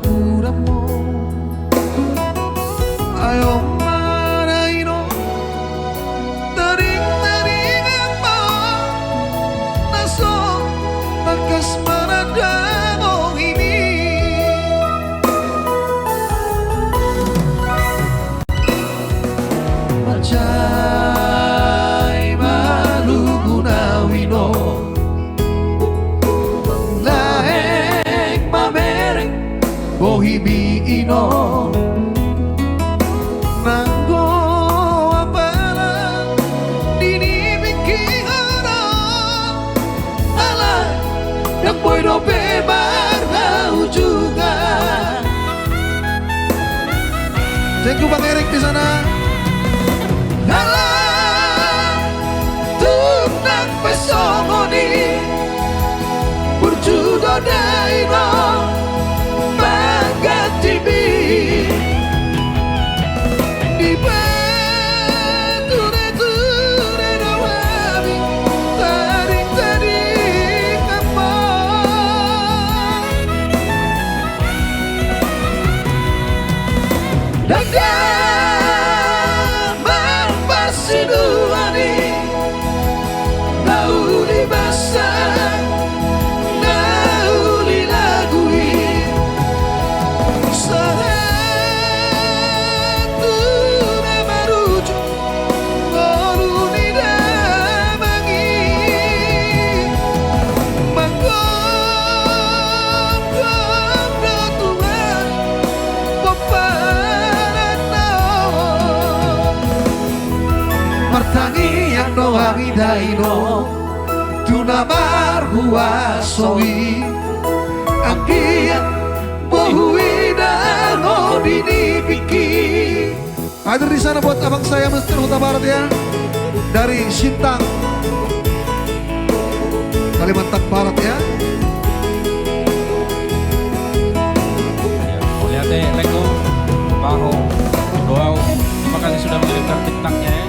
ura mo ayo maray no taring-taring mo naso bakas manadamo ini Macay malugunawino Laeng mamereng bohimiino Nanggo apala dinibikihara Ala yang boy no bebar juga Thank you Bang Erik di sana tunang pesongoni berjudo daino magatibi di bature-ture nawami taring-taring apa Sinuani nauli basa nauli lagui satu namaruju goluni damangi manggom Tuhan Martangi yang doangi daino tunamar huasoi angkian bohui dano dinipiki. Hadir di sana buat abang saya Mr. Huta Barat ya dari Sintang Kalimantan Barat ya. Lihat deh Lego Baho Doau terima kasih sudah mengirimkan bintangnya ya.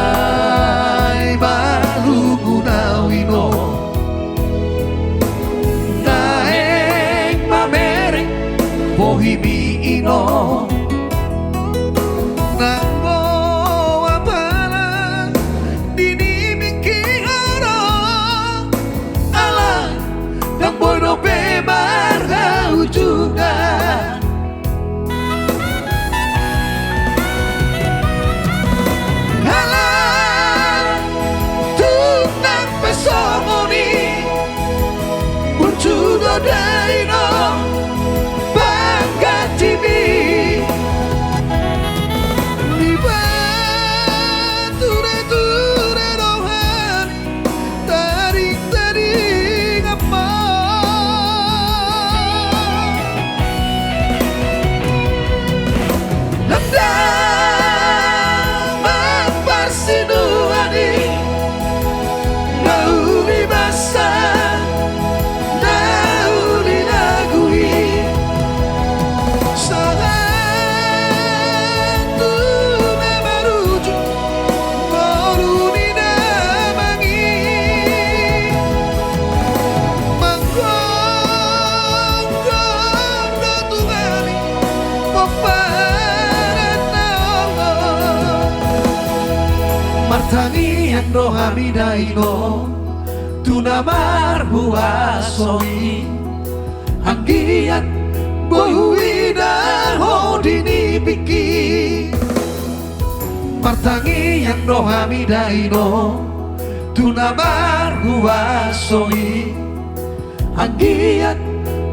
Macay malugunawino Naeng mamereng bohimiino Nanggo apala dinimikihara Ala yang bono bebar juga Judo daino bangatimi di bature-ture rohani taring-taring apa Nandang mempersinuani nauli basah Martangi yang doa midaino tunamar huasoi anggian bohui daho dinipiki Martangi yang doa midaino tunamar huasoi anggian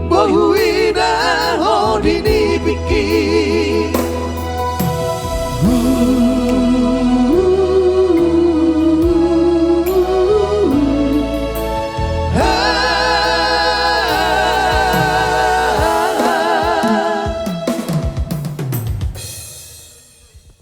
bohui daho dinipiki